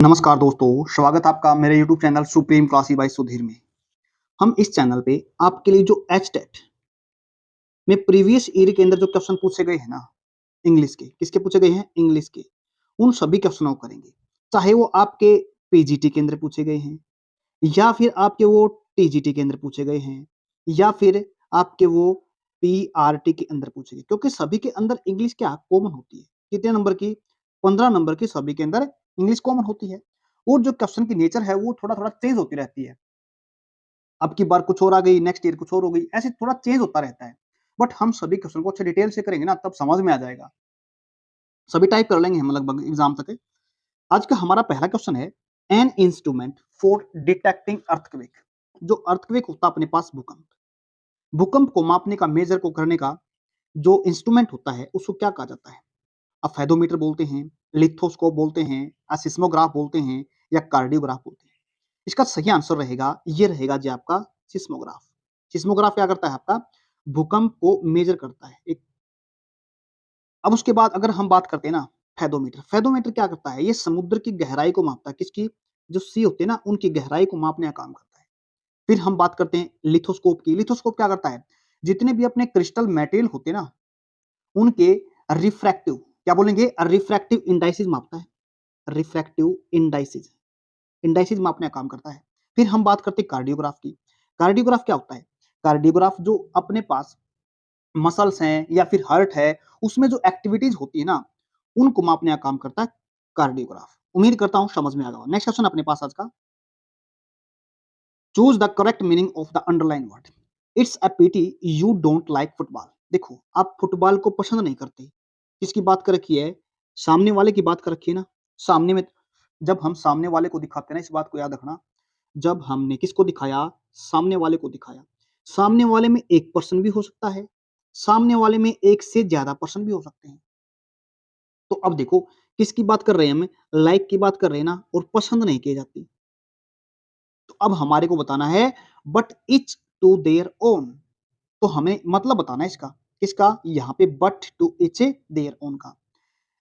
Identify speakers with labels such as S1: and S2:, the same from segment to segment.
S1: नमस्कार दोस्तों, स्वागत है आपका मेरे YouTube channel supreme classy by Sudhir में। हम इस चैनल पे आपके लिए जो एचटेट में प्रीवियस ईयर के अंदर जो क्वेश्चन पूछे गए हैं ना, इंग्लिश के, किसके पूछे गए हैं? इंग्लिश के। उन सभी क्वेश्चनों को करेंगे। चाहे वो आपके पीजीटी के अंदर पूछे गए हैं, या फिर आपके वो टीजीटी के अंदर पूछे गए हैं, या फिर आपके वो पीआरटी के अंदर पूछे गए, क्योंकि सभी के अंदर इंग्लिश क्या कॉमन होती है। कितने नंबर की? 15 नंबर की सभी के अंदर इंग्लिश कॉमन होती है। और जो क्वेश्चन की नेचर है वो थोड़ा-थोड़ा चेंज होती रहती है। अब की बार कुछ और आ गई, नेक्स्ट ईयर कुछ और हो गई, ऐसे थोड़ा चेंज होता रहता है। बट हम सभी क्वेश्चन को अच्छे डिटेल से करेंगे ना, तब समझ में आ जाएगा। सभी टाइप कर लेंगे हम लगभग एग्जाम तक। आज का हमारा पहला क्वेश्चन है, an instrument for detecting earthquake. जो अर्थक्वेक होता है अपने पास, भूकंप, भूकंप को मापने का, मेजर को करने का जो इंस्ट्रूमेंट होता है उसको क्या कहा जाता है? आप फेदोमीटर बोलते हैं, लिथोस्कोप बोलते हैं, सिस्मोग्राफ बोलते हैं, या कार्डियोग्राफ बोलते हैं। इसका सही आंसर रहेगा, ये रहेगा जी आपका सिस्मोग्राफ। सिस्मोग्राफ क्या करता है? आपका भूकंप को मेजर करता है। एक अब उसके बाद अगर हम बात करते हैं ना, फेदोमीटर, फेदोमीटर क्या करता है? ये समुद्र की गहराई को मापता है। किसकी? जो सी होते हैं ना, उनकी गहराई को मापने का काम करता है। फिर हम बात करते हैं लिथोस्कोप की। लिथोस्कोप क्या करता है? जितने भी अपने क्रिस्टल मेटेरियल होते हैं ना, उनके रिफ्रैक्टिव, क्या बोलेंगे? रिफ्रैक्टिव इंडाइसिस मापता है। रिफ्रैक्टिव इंडाइसिस, इंडाइसिस मापने का काम करता है। फिर हम बात करते हैं कार्डियोग्राफ की। कार्डियोग्राफ क्या होता है? कार्डियोग्राफ जो अपने पास मसल्स हैं या फिर हार्ट है, उसमें जो एक्टिविटीज होती है ना, उनको मापने का काम करता है कार्डियोग्राफ। उम्मीद करता हूं समझ में आ गया। नेक्स्ट क्वेश्चन अपने पास आज का, choose the correct meaning of the underline word. It's a pity you don't like football. देखो, आप फुटबॉल को पसंद नहीं करते। किसकी बात कर रखी है? सामने वाले की बात कर रखी है ना। सामने में, जब हम सामने वाले को दिखाते हैं ना, इस बात को याद रखना, जब हमने किसको दिखाया? सामने वाले को दिखाया। सामने वाले में एक पर्सन भी हो सकता है, सामने वाले में एक से ज्यादा पर्सन भी हो सकते हैं। तो अब देखो, किसकी बात कर रहे हैं हम? लाइक की बात कर रहे हैं ना, और पसंद नहीं की जाती। तो अब हमारे को बताना है, but each to their own. तो हमें मतलब बताना है इसका। किसका? यहाँ पे but to each their own का।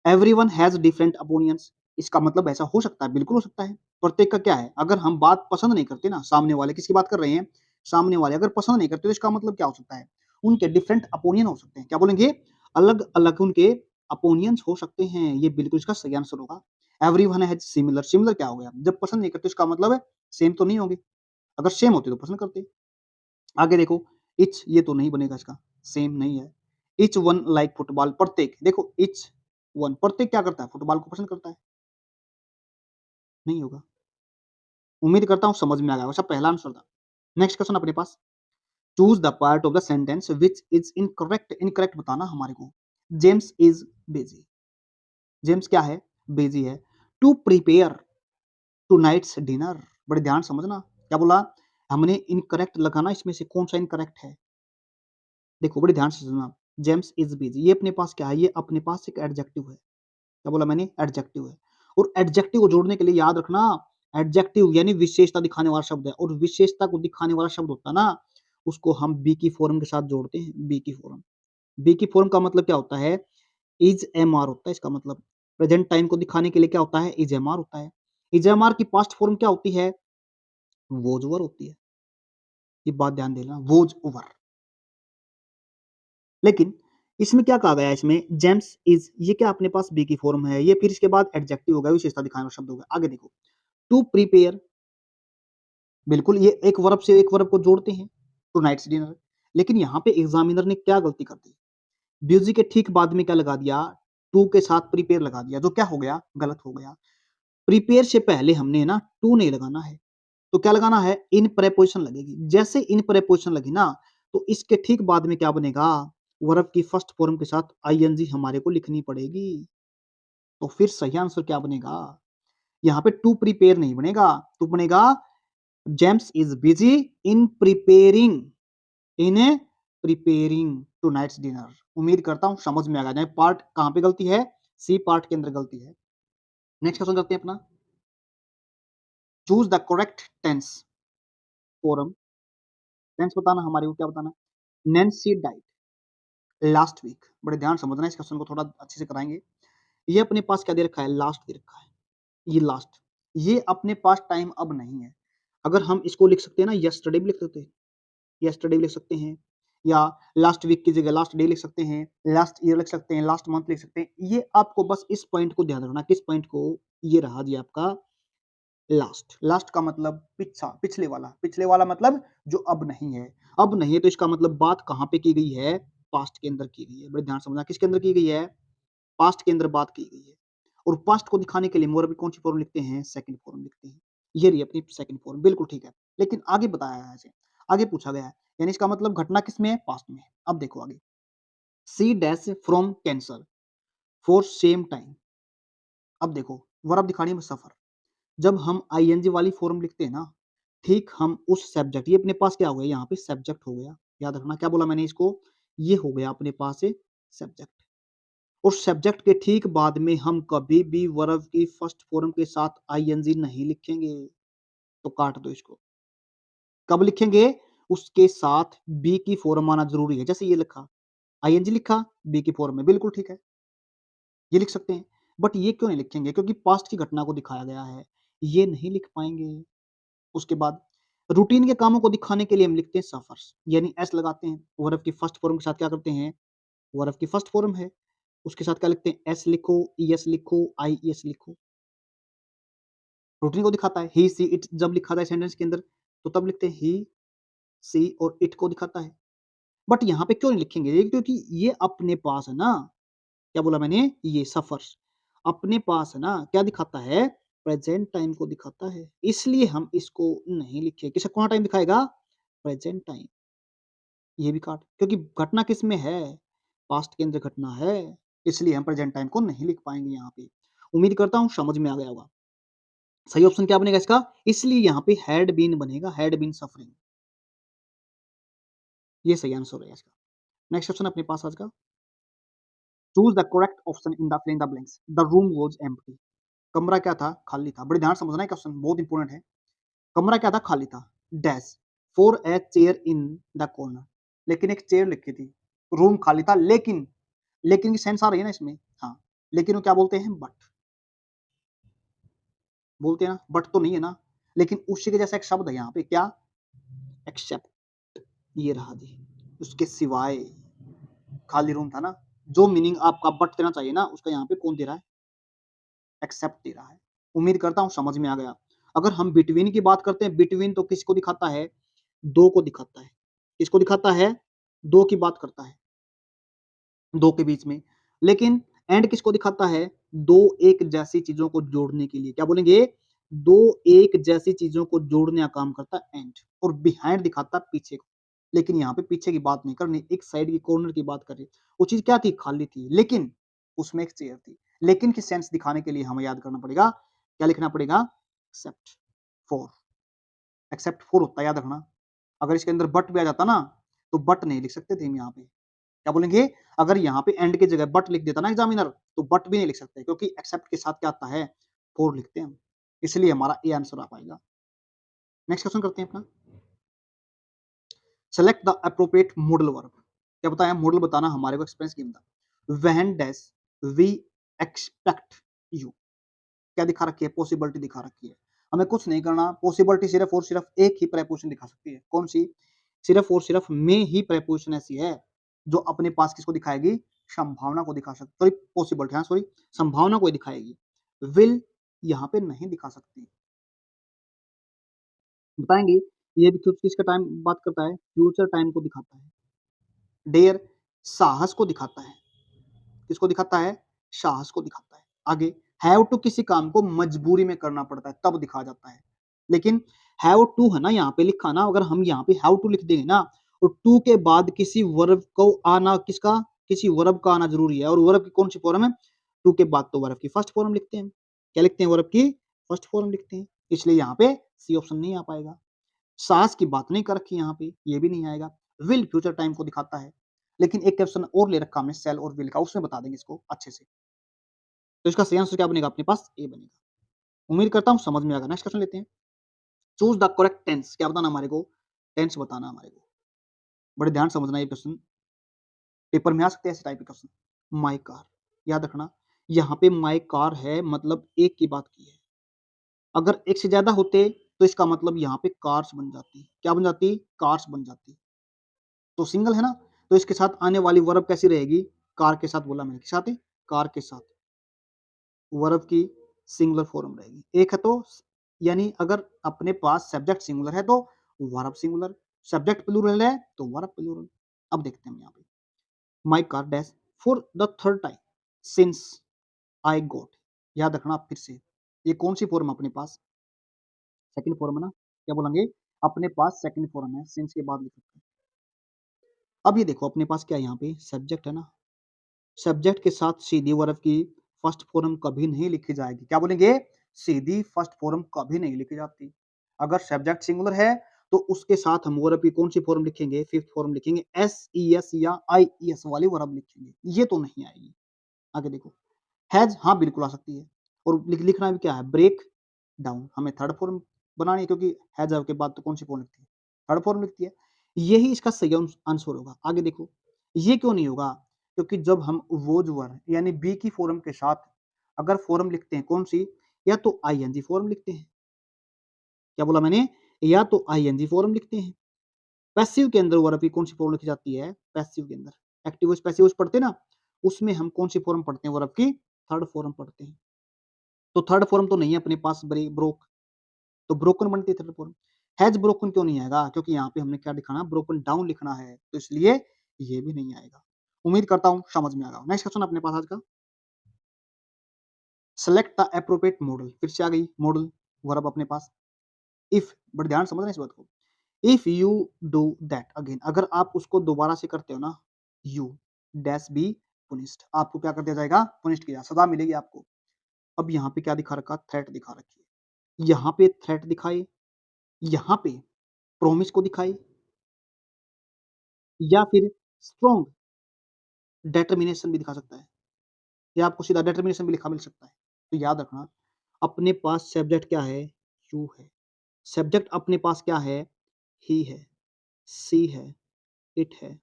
S1: Everyone has different opinions. इसका मतलब ऐसा हो सकता है, बिल्कुल हो सकता है। प्रत्येक का क्या है? अगर हम बात पसंद नहीं करते ना, सामने वाले, किसकी बात कर रहे हैं? सामने वाले अगर पसंद नहीं करते, तो इसका मतलब क्या हो सकता है? उनके डिफरेंट ओपिनियन हो सकते हैं। क्या बोलेंगे? अलग अलग उनके ओपिनियंस हो सकते हैं। ये बिल्कुल इसका सही आंसर होगा। एवरीवन हैज सिमिलर, सिमिलर क्या हो गया? जब पसंद नहीं करते, इसका मतलब है सेम तो नहीं होंगे। अगर सेम होते तो पसंद करते। आगे देखो, इच, ये तो नहीं बनेगा इसका, सेम नहीं है। इच वन लाइक फुटबॉल, प्रत्येक, देखो इच वन, प्रत्येक क्या करता है? फुटबॉल को पसंद करता है। नहीं होगा। उम्मीद करता हूँ समझ में आ गया। वैसा पहला आंसर था। नेक्स्ट क्वेश्चन अपने पास, choose the part of the sentence which is incorrect. Incorrect बताना हमारे को। James is busy. जेम्स क्या है? बिजी है। To prepare tonight's dinner. बड़े ध्यान समझना, क्या बोला? हमने इनकरेक्ट लगाना, इसमें से कौन सा इनकरेक्ट है? देखो बड़े ध्यान से सुनना। जेम्स इज बिजी, ये अपने पास क्या है? ये अपने पास एक एडजेक्टिव है। क्या बोला मैंने? एडजेक्टिव है। और एडजेक्टिव को जोड़ने के लिए याद रखना, एडजेक्टिव यानी विशेषता दिखाने वाला शब्द है, और विशेषता को दिखाने वाला शब्द होता है ना, उसको हम बी की फॉर्म के साथ जोड़ते हैं। बी की फॉर्म, बी की फॉर्म का मतलब क्या होता है? इज एम आर होता है। इसका मतलब प्रेजेंट टाइम को दिखाने के लिए क्या होता है? इज एम आर होता है। इज एम आर की पास्ट फॉर्म क्या होती है? वोज ओवर होती है। ये बात ध्यान देना, वोज ओवर। लेकिन इसमें क्या कहा गया है? इसमें जेम्स इज, ये क्या अपने पास बी की फॉर्म है, ये फिर इसके बाद एडजेक्टिव होगा, विशेषता दिखाने वाला शब्द होगा। आगे देखो, टू प्रिपेयर, बिल्कुल ये एक वर्ब से एक वर्ब को जोड़ते हैं, टू नाइट्स डिनर। लेकिन यहाँ पे एग्जामिनर ने क्या गलती कर दी? ब्यूजी के ठीक बाद में क्या लगा दिया? टू के साथ प्रिपेयर लगा दिया, जो क्या हो गया? गलत हो गया। प्रिपेयर से पहले हमने ना टू नहीं लगाना है, तो क्या लगाना है? इन प्रेपोजिशन लगेगी। जैसे इन प्रेपोजिशन लगी ना, तो इसके ठीक बाद में क्या बनेगा? वर्ब की फर्स्ट फॉर्म के साथ आईएनजी हमारे को लिखनी पड़ेगी। तो फिर सही आंसर क्या बनेगा? यहाँ पे टू प्रिपेयर नहीं बनेगा, तो बनेगा James is busy in preparing, in preparing tonight's dinner. उम्मीद करता हूं समझ में आ गया। पार्ट कहां पे गलती है? सी पार्ट के अंदर गलती है। नेक्स्ट क्वेश्चन करते हैं अपना, choose the correct tense form. Tense बताना हमारे को, क्या बताना? Nancy diet last week. बड़े ध्यान समझना, इस क्वेश्चन को थोड़ा अच्छे से कराएंगे। ये अपने पास क्या दे रखा है? लास्ट दे रखा है। ये लास्ट, ये अपने पास टाइम अब नहीं है। अगर हम इसको लिख सकते हैं ना, यस्टरडे भी लिख सकते हैं, यस्टरडे भी लिख सकते हैं, या लास्ट वीक की जगह लास्ट डे लिख सकते हैं, लास्ट ईयर लिख सकते हैं, लास्ट मंथ लिख सकते हैं। ये आपको बस इस पॉइंट को ध्यान रखना, किस पॉइंट को, ये रहा जी आपका लास्ट। लास्ट का मतलब पिछा, पिछले वाला मतलब जो अब नहीं है। अब नहीं है तो इसका मतलब बात कहाँ पे की गई है, पास्ट के अंदर की गई है। बड़े ध्यान से समझना, किसके अंदर की गई है, पास्ट के अंदर बात की गई है। और पास्ट को दिखाने के लिए मोर अभी कौन सी फॉर्म लिखते हैं, सेकंड फॉर्म लिखते हैं। ये रही अपनी सेकंड फॉर्म, बिल्कुल ठीक है। लेकिन आगे बताया है ऐसे, आगे पूछा गया है, यानी इसका मतलब घटना किस में है, पास्ट में है। अब देखो आगे, she dash from cancer for some time. अब देखो वर्ब दिखानी है सफर। जब हम आईएनजी वाली फॉर्म लिखते हैं ना, ठीक हम उस सब्जेक्ट, ये अपने पास क्या हो गया, यहाँ पे सब्जेक्ट हो गया। याद रखना क्या बोला मैंने इसको, ये हो गया अपने पास से सब्जेक्ट। और सब्जेक्ट के ठीक बाद में हम कभी भी वर्ब की फर्स्ट फॉर्म के साथ आईएनजी नहीं लिखेंगे, तो काट दो इसको। कब लिखेंगे, उसके साथ बी की फॉर्म आना जरूरी है। जैसे ये लिखा, आईएनजी लिखा, बी की फॉर्म में, बिल्कुल ठीक है, ये लिख सकते हैं। बट ये क्यों नहीं लिखेंगे, क्योंकि पास्ट की घटना को दिखाया गया है, ये नहीं लिख पाएंगे। उसके बाद रूटीन के कामों को दिखाने के लिए हम लिखते हैं सफर्स, यानी एस लगाते हैं। वर्ब की फर्स्ट फॉर्म के साथ क्या करते हैं, वर्ब की फर्स्ट फॉर्म है, उसके साथ क्या लिखते हैं, एस लिखो, ईएस लिखो, आईईएस लिखो। रूटीन को दिखाता है। ही सी इट जब लिखा था सेंटेंस के अंदर, तो तब लिखते हैं ही सी, और इट को दिखाता है। बट यहाँ पे क्यों नहीं लिखेंगे ये, क्योंकि ये अपने पास है ना, क्या बोला मैंने, ये सफर्स अपने पास है ना, क्या दिखाता है, प्रेजेंट टाइम को दिखाता है, इसलिए हम इसको नहीं लिखे। किसे कौन टाइम दिखाएगा, प्रेजेंट टाइम। ये भी काट, क्योंकि घटना किस में है, पास्ट के अंदर घटना है, इसलिए हम प्रेजेंट टाइम को नहीं लिख पाएंगे यहाँ पे। उम्मीद करता हूँ समझ में आ गया होगा। सही ऑप्शन क्या बनेगा इसका, इसलिए यहाँ पे हैड बीन बनेगा, हैड बीन सफरिंग। ये सही आंसर है इसका। नेक्स्ट क्वेश्चन अपने पास आज का, choose the correct option in the fill in the blanks. The room was empty. कमरा क्या था, खाली था। बड़े ध्यान से समझना है, क्वेश्चन बहुत इंपॉर्टेंट है। कमरा क्या था, खाली था। Dash for a chair in the corner, लेकिन एक चेयर लिखी थी। रूम खाली था, लेकिन, लेकिन की सेंस आ रही है ना इसमें, हाँ। लेकिन वो क्या बोलते हैं, बट बोलते हैं ना, बट तो नहीं है ना, लेकिन उसी के जैसा एक शब्द है यहाँ पे, क्या, एक्सेप्ट। ये रहा जी, उसके सिवाय। खाली रूम था ना, जो मीनिंग आपका बट देना चाहिए ना, उसका यहाँ पे कौन दे रहा है, एक्सेप्ट दे रहा है। उम्मीद करता हूँ समझ में आ गया। अगर हम बिटवीन की बात करते हैं, बिटवीन तो किसको दिखाता है, दो को दिखाता है। किसको दिखाता है, दो की बात करता है, दो के बीच में। लेकिन एंड किसको दिखाता है, दो एक जैसी चीजों को जोड़ने के लिए, क्या बोलेंगे, दो एक जैसी चीजों को जोड़ने का काम करता है एंड। और बिहाइंड दिखाता है पीछे को। लेकिन यहाँ पे पीछे की बात नहीं करनी, एक साइड की कॉर्नर की बात कर रही। वो चीज क्या थी, खाली थी, लेकिन उसमें एक चेयर थी। लेकिन की सेंस दिखाने के लिए हमें याद करना पड़ेगा, क्या लिखना पड़ेगा, एक्सेप्ट फॉर। एक्सेप्ट फॉर होता है, याद रखना। अगर इसके अंदर बट भी आ जाता ना, तो बट नहीं लिख सकते थे हम यहाँ पे। क्या बोलेंगे, अगर यहाँ पे एंड की जगह बट लिख देता ना एग्जामिनर, तो बट भी नहीं लिख सकते, क्योंकि एक्सेप्ट के साथ क्या आता है, फॉर लिखते हैं हम। इसलिए हमारा ए आंसर आ पाएगा। नेक्स्ट क्वेश्चन करते हैं अपना, select the appropriate modal verb. क्या बताया, मॉडल बताना, हमारे को एक्सपीरियंस की बता। When dash we expect you. क्या दिखा रखी है, पॉसिबिलिटी दिखा रखी है। हमें कुछ नहीं करना, पॉसिबिलिटी सिर्फ और सिर्फ एक ही प्रेपोजिशन दिखा सकती है। कौन सी, सिर्फ और सिर्फ में ही प्रेपोजिशन ऐसी है जो अपने पास किसको दिखाएगी, संभावना को दिखा सकती, सॉरी पॉसिबिलिटी, हाँ सॉरी, संभावना को दिखाएगी। विल यहाँ पे नहीं दिखा सकती। बताएंगे, ये भी किसका टाइम बात करता है, फ्यूचर टाइम को दिखाता है। डेयर साहस को दिखाता है, किसको दिखाता है, साहस को दिखाता है। आगे हैव टू किसी काम को मजबूरी में करना पड़ता है, तब दिखा जाता है। लेकिन हैव टू है ना यहाँ पे लिखा ना, अगर हम यहाँ पे हैव टू लिख देंगे ना, और टू के बाद किसी वर्ब को आना, किसका, किसी वर्ब का आना जरूरी है। और वर्ब की कौन सी फॉर्म है, टू के बाद तो वर्ब की फर्स्ट फॉर्म लिखते हैं। क्या लिखते हैं, वर्ब की फर्स्ट फॉर्म लिखते हैं। इसलिए यहाँ पे सी ऑप्शन नहीं आ पाएगा। सास की बात नहीं कर रखी यहाँ पे, ये भी नहीं आएगा। विल फ्यूचर टाइम को दिखाता है, लेकिन एक क्वेश्चन और ले रखा हमने सेल और विल का, उसमें बता देंगे इसको अच्छे से। तो इसका सही आंसर क्या बनेगा, अपने पास ए बनेगा। उम्मीद करता हूँ समझ में आएगा। नेक्स्ट क्वेश्चन लेते हैं, चूज द करेक्ट टेंस। क्या बताना हमारे को, टेंस बताना हमारे को। बड़े ध्यान समझना, ये क्वेश्चन पेपर में आ सकते हैं ऐसे टाइप के क्वेश्चन। माई कार, याद रखना, यहाँ पे माई कार है मतलब एक की बात की है। अगर एक से ज्यादा होते तो इसका मतलब यहाँ पे कार्स बन जाती। क्या बन जाती? कार्स बन जाती। तो सिंगल है ना, तो इसके साथ आने वाली वर्ब कैसी रहेगी? कार के साथ बोला मैंने, किस साथ है? कार के साथ। वर्ब की सिंगुलर फॉर्म रहेगी। एक है तो यानी अगर अपने पास सब्जेक्ट सिंगुलर है तो वर्ब सिंगुलर, सब्जेक्ट प्लूरल है तो वर्ब प्लूरल। अब देखते हैं हम यहाँ पे, my car dash for the third time since I got. याद रखना आप फिर से, ये कौन सी फॉर्म अपने पास? सेकंड फॉर्म है ना, क्या बोलेंगे? अपने पास सेकंड फॉर्म है, सिंस के बाद लिख सकते हैं। अब ये देखो अपने पास क्या है, यहाँ पे सब्जेक्ट है ना, सब्जेक्ट के साथ सीधी वर्ब की फर्स्ट फॉर्म कभी नहीं लिखी जाएगी। क्या बोलेंगे? सीधी फर्स्ट फॉर्म कभी नहीं लिखी जाती। अगर सब्जेक्ट सिंगुलर है तो उसके साथ हम वर्ब की कौन सी फॉर्म लिखेंगे? फिफ्थ फॉर्म लिखेंगे, एस ई एस या आई ई एस वाली वर्ब लिखेंगे। ये तो नहीं आएगी। आगे देखो, हैज, हाँ बिल्कुल आ सकती है। और लिखना भी क्या है? Break down. हमें थर्ड फॉर्म बनानी है क्योंकि हैज के बाद तो कौन सी फॉर्म लिखती है? थर्ड फॉर्म लिखती है। यही इसका सही आंसर होगा। आगे देखो, ये क्यों नहीं होगा? क्योंकि जब हम वोज वर यानी बी की फॉर्म के साथ अगर फॉर्म लिखते हैं, कौन सी? या तो आईएनजी फॉर्म लिखते हैं। क्या बोला मैंने? या तो आईएनजी फॉर्म लिखते हैं। पैसिव के अंदर वर्ब की कौन सी फॉर्म लिखी जाती है? पैसिव के अंदर एक्टिव पैसिव पढ़ते हैं ना, उसमें हम कौन सी फॉर्म पढ़ते हैं? वर्ब की थर्ड फॉर्म पढ़ते हैं। तो थर्ड फॉर्म तो नहीं है अपने पास, ब्रोक, तो ब्रोकन बनती है थर्ड फॉर्म। हैज ब्रोकन क्यों नहीं आएगा? क्योंकि यहाँ पे हमने क्या लिखना? ब्रोकन डाउन लिखना है, तो इसलिए ये भी नहीं आएगा। उम्मीद करता हूँ समझ में आ गया। नेक्स्ट क्वेश्चन अपने पास आज का, सेलेक्ट द एप्रोप्रिएट मॉडल। फिर से आ गई मॉडल वर्ब अपने पास। इफ, बड़े ध्यान समझना इस बात को, if you do that again, अगर आप उसको दोबारा से करते हो ना, यू डैश बी पुनिश्ड, आपको क्या कर दिया जाएगा? पुनिश्ड किया, सजा मिलेगी आपको। अब यहाँ पे क्या दिखा रखा? थ्रेट दिखा रखी है। यहाँ पे थ्रेट दिखाए, यहाँ पे प्रॉमिस को दिखाए, या फिर स्ट्रॉन्ग डिटर्मिनेशन भी दिखा सकता है, या आपको सीधा डिटर्मिनेशन भी लिखा मिल सकता है। तो याद रखना, अपने पास सब्जेक्ट क्या है? यू है। सब्जेक्ट अपने पास क्या है? ही है, सी है, इट है,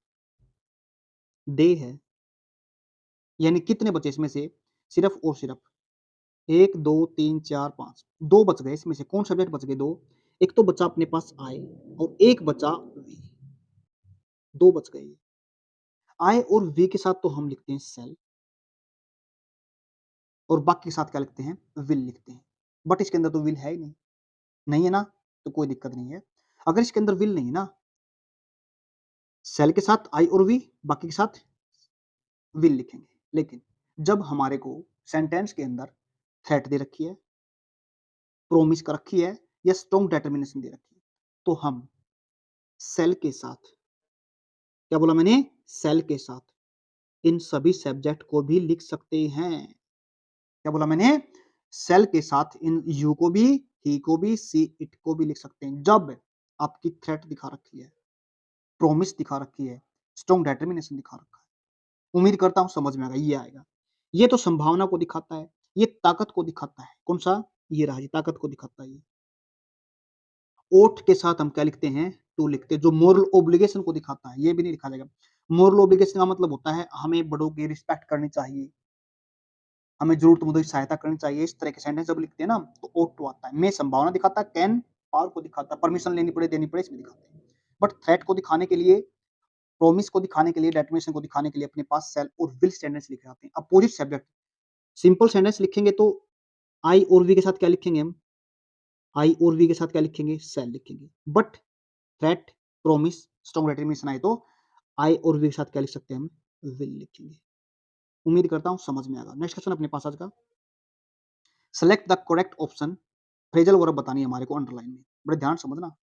S1: दे है। यानी कितने बचे इसमें से? सिर्फ और सिर्फ 1 2 3 4 5, 2 बच गए इसमें से। कौन सब्जेक्ट बच गए? 2। एक तो बचा अपने पास आई और एक बचा वी, 2 बच गए। आई और वी के साथ तो हम लिखते हैं सेल, और बाकी के साथ क्या लिखते हैं? विल लिखते हैं। बट इसके अंदर तो विल है ही नहीं, नहीं है ना, तो कोई दिक्कत नहीं है। अगर इसके अंदर विल नहीं ना, सेल के साथ आई और वी, बाकी के साथ विल लिखेंगे। लेकिन जब हमारे को सेंटेंस के अंदर थ्रेट दे रखी है, प्रोमिस कर रखी है, या स्ट्रॉन्ग डिटर्मिनेशन दे रखी है, तो हम सेल के साथ, क्या बोला मैंने? सेल के साथ इन सभी सब्जेक्ट को भी लिख सकते हैं। क्या बोला मैंने? सेल के साथ इन यू को भी, ही को भी, सी इट को भी लिख सकते हैं जब आपकी थ्रेट दिखा रखी है, प्रॉमिस दिखा रखी है, स्ट्रॉन्ग डिटर्मिनेशन दिखा रखा है। उम्मीद करता हूं समझ में आएगा। ये आएगा, ये तो संभावना को दिखाता है, ये ताकत को दिखाता है। कौन सा? ये रहा, ये ताकत को दिखाता है। ये ओथ के साथ हम क्या लिखते हैं? टू लिखते हैं, जो मोरल ऑब्लिगेशन को दिखाता है। ये भी नहीं लिखा जाएगा। मोरल ऑब्लिगेशन का मतलब होता है हमें बड़ों की रिस्पेक्ट करनी चाहिए, हमें जरूरतमंदों की सहायता करनी चाहिए। इस तरह के सेंटेंस जब लिखते हैं ना, तो ओट टू आता है। मैं संभावना दिखाता है, कैन पावर को दिखाता है, परमिशन लेनी पड़े देनी पड़े इसमें दिखाते हैं। बट थ्रेट को दिखाने के लिए, प्रॉमिस को दिखाने के लिए, डेटर्मिनेशन को दिखाने के लिए अपने पास सेल और विल सेंटेंस लिखे जाते हैं। अपोजिट सब्जेक्ट सिंपल सेंटेंस लिखेंगे तो आई और वी के साथ क्या लिखेंगे हम? आई और वी के साथ क्या लिखेंगे? सेल लिखेंगे। But threat, promise, strong determination आए तो आई और वी के साथ क्या लिख सकते हैं हम? विल लिखेंगे। उम्मीद करता हूं समझ में आएगा। नेक्स्ट क्वेश्चन अपने पास आज का, select the correct option. Phrasal verb बतानी है हमारे को अंडरलाइन में, बड़े ध्यान समझना।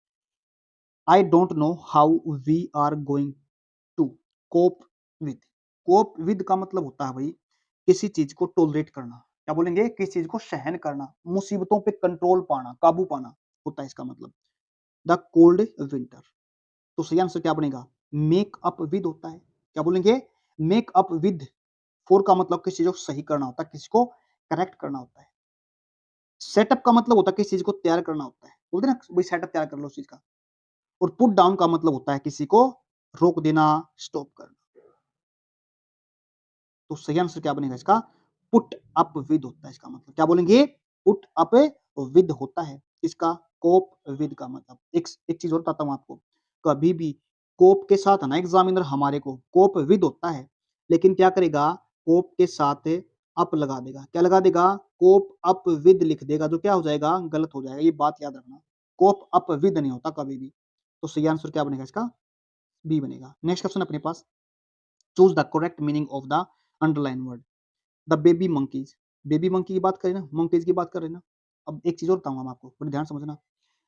S1: I don't know how we are going to cope with. Cope with का मतलब होता है भाई किसी चीज को टोलरेट करना। क्या बोलेंगे? किसी चीज को सहन करना, मुसीबतों पे कंट्रोल पाना, काबू पाना होता है इसका मतलब। द कोल्ड विंटर, तो सही आंसर क्या बनेगा? मेक अप विद होता है। क्या बोलेंगे? Make up with. फोर का मतलब किसी चीज को सही करना होता है, किसी को करेक्ट करना होता है। सेटअप का मतलब होता है किसी चीज को तैयार करना होता है, बोलते हैं ना भाई सेटअप तैयार कर लो उस चीज का। और पुट डाउन का मतलब होता है किसी को रोक देना, स्टॉप करना। तो सही आंसर क्या बनेगा इसका? पुट अप विद होता है इसका मतलब। क्या बोलेंगे? पुट अप विद होता है। इसका कोप विद का मतलब एक चीज़ और बताता हूँ आपको, कभी भी कोप के साथ है ना एग्ज़ामिनर हमारे को कोप विद होता है, लेकिन क्या करेगा कोप के साथ अप लगा देगा। क्या लगा देगा? कोप अप विद लिख देगा, जो क्या हो जाएगा? गलत हो जाएगा। ये बात याद रखना। कोप अप विद नहीं होता कभी भी। तो सही आंसर क्या बनेगा इसका? बी बनेगा। नेक्स्ट क्वेश्चन अपने पास, choose the correct meaning of the underline word. The baby monkeys, baby monkey की बात करें ना, मंकीज़ की बात कर रहे हैं ना। अब एक चीज़ और बताऊँगा मैं आपको, बड़ी ध्यान से समझना।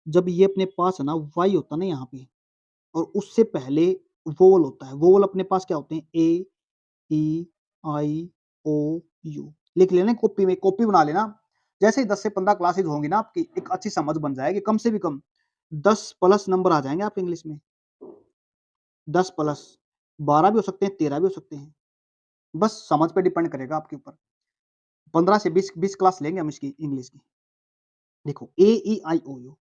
S1: जब ये अपने पास है ना वाई होता है ना यहाँ पे और उससे पहले वोवल होता है। वोवल अपने पास क्या होते हैं? ए, ई, आई, ओ, यू। लिख लेना कॉपी में, कॉपी बना लेना। जैसे ही 10 से 15 क्लासेज़ होंगी ना आपकी, एक अच्छी समझ बन जाएगी। कम से भी कम 10 प्लस नंबर आ जाएँगे आपके इंग्लिश में। 10 प्लस 12 भी हो सकते हैं, 13 भी हो सकते हैं। बस समझ पे डिपेंड करेगा आपके ऊपर। 15 से 20 क्लास लेंगे हम इसकी इंग्लिश की। देखो ए, ई, आई, ओ, यू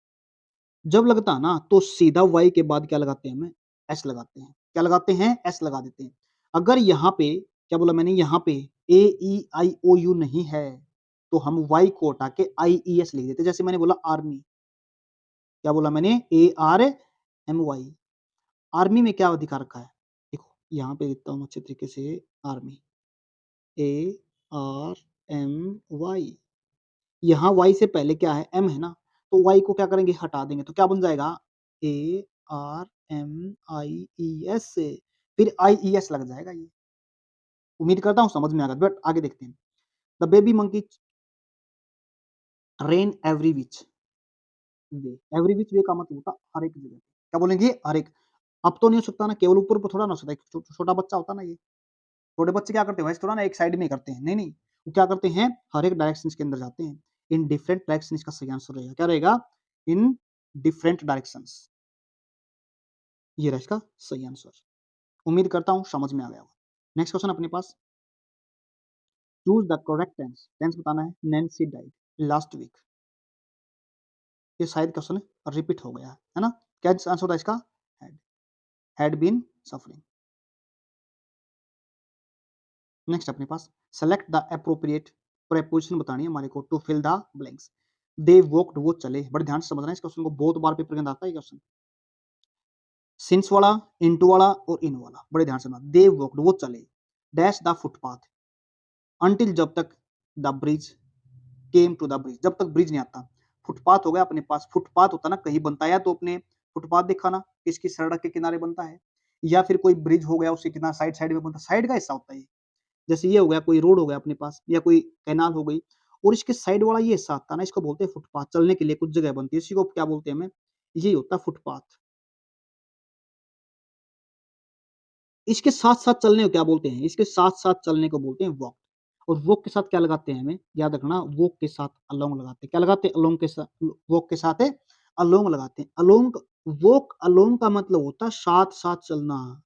S1: जब लगता है ना तो सीधा वाई के बाद क्या लगाते हैं हम? एस लगाते हैं। क्या लगाते हैं? एस लगा देते हैं। अगर यहाँ पे क्या बोला मैंने? यहाँ पे ए, ई, आई, ओ, यू नहीं है, तो हम वाई को हटा के आई, ई, एस लिख देते हैं। जैसे मैंने बोला आर्मी, क्या बोला मैंने? ए, आर, एम, वाई। आर्मी में क्या दिखा रखा है? देखो यहाँ पे लिखता हूँ अच्छे तरीके से army, A, R, M, Y. यहाँ वाई से पहले क्या है? एम है ना, तो वाई को क्या करेंगे? हटा देंगे, तो क्या बन जाएगा? A, R, M, I, E, S से फिर आई, ई, एस लग जाएगा ये। उम्मीद करता हूँ समझ में आ गया, बट आगे देखते हैं। The baby monkey ran every which way. Every which way का मतलब होता है हर एक जगह। क्या बोलेंगे? हर एक। अब तो नहीं हो सकता ना, केवल ऊपर-ऊपर थोड़ा ना हो सकता है। छोटा बच्चा होता है ना ये, छोटे बच्चे क्या करते हैं? वैसे थोड़ा ना एक साइड में ही करते हैं। नहीं, नहीं, वो क्या करते हैं? हर एक डायरेक्शंस के अंदर जाते हैं। इन डिफरेंट डायरेक्शन इसका सही आंसर रहेगा। क्या रहेगा? In different directions. ये रहा इसका सही आंसर। उम्मीद करता हूँ समझ में आ गया होगा। नेक्स्ट क्वेश्चन अपने पास, choose the correct tense. Tense बताना है। Nancy died last week. ये शायद क्वेश्चन रिपीट हो गया है ना? क्या आंसर होता है इसका? Had, had been suffering. Next अपने पास, सेलेक्ट द एप्रोप्रिएट प्रीपोजिशन बतानी है हमारे को to fill the blanks. They walked, वो चले। बड़े ध्यान से समझना है इस क्वेश्चन को, बहुत बार पेपर के अंदर आता है क्वेश्चन। सिंस वाला, इनटू वाला और इन वाला, बड़े ध्यान से समझना। दे वॉक्ड, वो चले। डैश द फुटपाथ, अंटिल, जब तक, the bridge came to the bridge, जब तक ब्रिज नहीं आता। फुटपाथ हो गया अपने पास। फुटपाथ होता ना कहीं बनता है, तो अपने फुटपाथ देखा ना किसकी सड़क के किनारे बनता है, या फिर कोई ब्रिज हो गया उसके किनारे साइड साइड में बनता है, साइड का हिस्सा होता है ये। जैसे ये हो गया कोई रोड हो गया अपने पास, या कोई कैनाल हो गई, और इसके साइड वाला ये हिस्सा आता है ना, इसको बोलते हैं फुटपाथ। चलने के लिए कुछ जगह बनती है, इसी को क्या बोलते हैं हमें? यही होता है फुटपाथ। इसके साथ-साथ चलने को क्या बोलते हैं? इसके साथ-साथ चलने को बोलते हैं वॉक। और वॉक के साथ क्या लगाते हैं हमें? याद रखना, वॉक के साथ अलोंग लगाते हैं। क्या लगाते हैं? अलोंग के साथ, वॉक के साथ अलोंग लगाते हैं। अलोंग, वॉक अलोंग का मतलब होता है साथ-साथ चलना।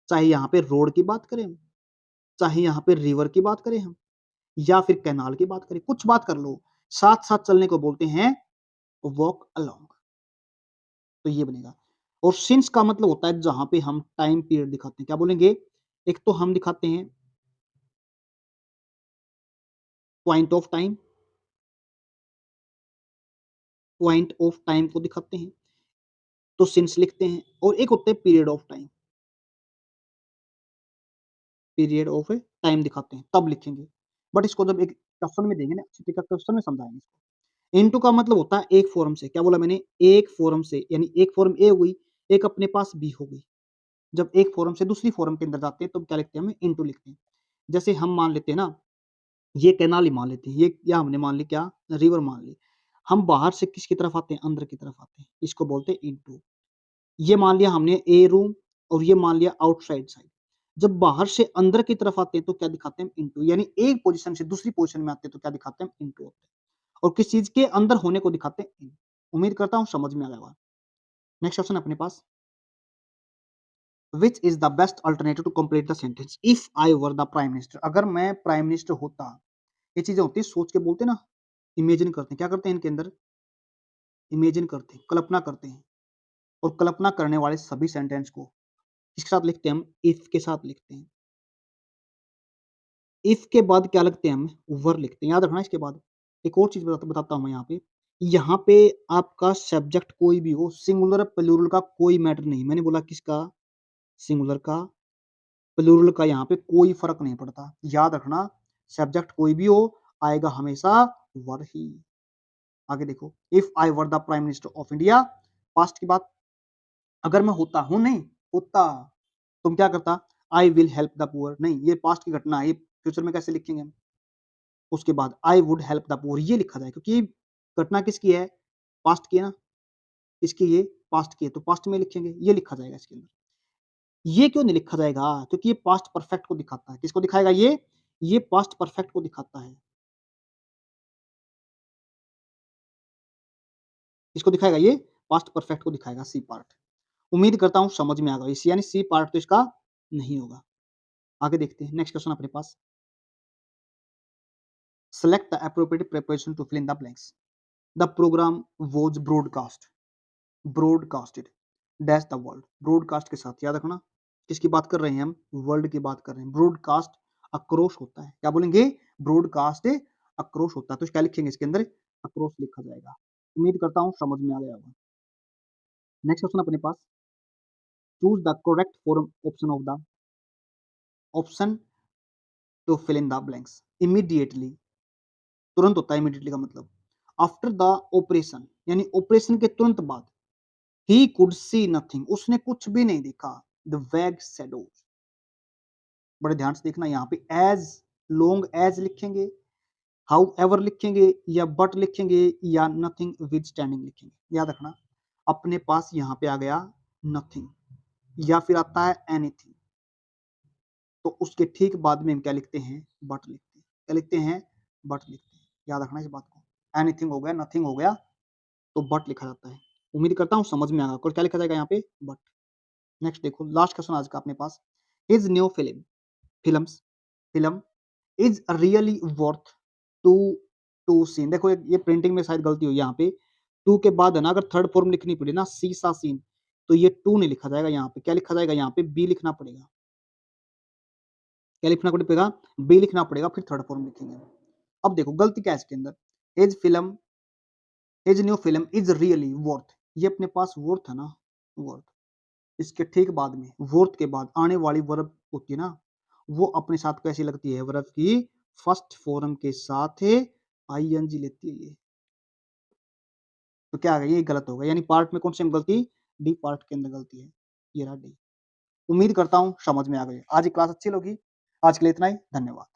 S1: चाहे यहाँ पे रोड की बात करें, चाहे यहाँ पे रिवर की बात करें हम, या फिर कैनाल की बात करें, कुछ बात कर लो, साथ-साथ चलने को बोलते हैं वॉक अलोंग। तो ये बनेगा। और सिंस का मतलब होता है जहाँ पे हम टाइम पीरियड दिखाते हैं। क्या बोलेंगे? एक तो हम दिखाते हैं point of time, point of time को दिखाते हैं, तो सिंस लिखते हैं। और एक होता है period of time, period of time दिखाते हैं, तब लिखेंगे। बट इसको जब एक क्वेश्चन में देंगे ना, अच्छी तरीके क्वेश्चन में समझाएँगे इसको। इनटू का मतलब होता है एक फोरम से। क्या बोला मैंने? एक फोरम से, यानी एक फोरम ए हो गई, एक अपने पास बी हो गई। जब एक फोरम से दूसरी फोरम के अंदर जाते हैं, तब क्या लिखते हैं? हम इनटू लिखते हैं। जैसे हम मान लेते हैं ना, ये कैनाल ही मान लेते हैं, ये या हमने मान ली क्या? रिवर मान ली। हम बाहर से किसकी तरफ आते हैं? अंदर की तरफ आते हैं, इसको बोलते हैं इनटू। ये मान लिया हमने ए रूम, और ये मान लिया आउटसाइड साइड। जब बाहर से अंदर की तरफ आते हैं तो क्या दिखाते हैं? हम इनटू, यानी एक पोजीशन से दूसरी पोजीशन में आते हैं तो क्या दिखाते हैं? हम इनटू होते हैं। और किस चीज के अंदर होने को दिखाते हैं? इन। उम्मीद करता हूँ समझ में आ गया होगा। नेक्स्ट क्वेश्चन अपने पास, which is the best alternative to complete the sentence if I were the prime minister. अगर मैं प्राइम मिनिस्टर होता। ये चीजें होती है, सोच के बोलते हैं ना, इमेजिन करते हैं। क्या करते हैं इनके अंदर? इमेजिन करते हैं, कल्पना करते हैं। और कल्पना करने वाले सभी सेंटेंस को किसके साथ लिखते हैं? हम इफ के साथ लिखते हैं। इफ के बाद क्या लिखते हैं? हम वर लिखते हैं। याद रखना इसके बाद। एक और चीज बताता हूँ मैं यहाँ पे, यहाँ पे आपका सब्जेक्ट कोई भी हो, सिंगुलर प्लूरल का कोई मैटर नहीं। मैंने बोला किसका? सिंगुलर का, प्लूरल का यहाँ पे कोई फ़र्क नहीं पड़ता। याद रखना, सब्जेक्ट कोई भी हो, आएगा हमेशा वर ही। आगे देखो, if I were the prime minister of India, past की बात, अगर मैं होता हूँ नहीं, होता, तुम क्या करता? I will help the poor, नहीं, ये पास्ट की घटना है, ये फ्यूचर में कैसे लिखेंगे हम? उसके बाद I would help the poor, ये लिखा जाए, क्योंकि घटना किसकी है? पास्ट की है ना, इसकी ये पास्ट की है, तो पास्ट में लिखेंगे, ये लिखा जाएगा इसके अंदर। ये क्यों नहीं लिखा जाएगा? क्योंकि ये पास्ट परफेक्ट को दिखाता है। किसको दिखाएगा ये पास्ट परफेक्ट को दिखाता है। किसको दिखाएगा? ये पास्ट परफेक्ट को दिखाएगा, सी पार्ट। उम्मीद करता हूँ समझ में आ गया। इस यानी सी पार्ट तो इसका नहीं होगा। आगे देखते हैं, नेक्स्ट क्वेश्चन अपने पास। Select the appropriate preparation to fill in the blanks. The programme was broadcasted dash the world. Broadcast के साथ याद रखना, किसकी बात कर रहे हैं हम? वर्ल्ड की बात कर रहे हैं। ब्रॉडकास्ट अक्रॉस होता है, क्या बोलेंगे? ब्रॉडकास्ट अक्रॉस होता है, तो क्या लिखेंगे इसके अंदर? अक्रॉस लिखा जाएगा। उम्मीद करता हूँ समझ में आ गया होगा। नेक्स्ट क्वेश्चन अपने पास, choose the correct form option of the option to fill in the blanks. Immediately, तुरंत होता है इमीडिएटली का मतलब। आफ्टर द ऑपरेशन, यानी ऑपरेशन के तुरंत बाद। ही कुड सी नथिंग, उसने कुछ भी नहीं देखा। द वैग शैडोज, बड़े ध्यान से देखना, यहाँ पे एज लॉन्ग एज लिखेंगे, हाउ एवर लिखेंगे, या बट लिखेंगे, या नथिंग विद स्टैंडिंग लिखेंगे। याद रखना, अपने पास यहाँ पे आ गया नथिंग, या फिर आता है एनीथिंग, तो उसके ठीक बाद में हम क्या लिखते हैं? बट लिखते हैं। क्या लिखते हैं? बट लिखते हैं। याद रखना इस बात को। एनीथिंग हो गया, नथिंग हो गया, तो बट लिखा जाता है। उम्मीद करता हूँ समझ में आ गया। क्या लिखा जाएगा यहाँ पे? बट। नेक्स्ट देखो, लास्ट क्वेश्चन आज का अपने पास। Is new films film is really worth to to seen. देखो ये प्रिंटिंग में शायद गलती हुई यहाँ पे, टू के बाद है ना, अगर थर्ड फॉर्म लिखनी पड़ी ना, सी सा सीन, तो ये टू नहीं लिखा जाएगा यहाँ पे। क्या लिखा जाएगा यहाँ पे? बी लिखना पड़ेगा। क्या लिखना पड़ेगा? बी लिखना पड़ेगा, फिर थर्ड फॉर्म लिखेंगे। अब देखो गलती क्या है इसके अंदर। As new film is really worth, ये अपने पास वर्थ है ना, वर्थ, इसके ठीक बाद में, वर्थ के बाद आने वाली वर्ब होती है ना, वो अपने साथ कैसी लगती है? वर्ब की फर्स्ट फॉर्म के साथ आईएनजी लेती है ये। तो क्या आ गया? ये गलत होगा, यानी पार्ट में कौन सी गलती? डी पार्ट के अंदर गलती है, ये रहा डी। उम्मीद करता हूँ समझ में आ गई। आज की क्लास अच्छी लगी। आज के लिए इतना ही, धन्यवाद।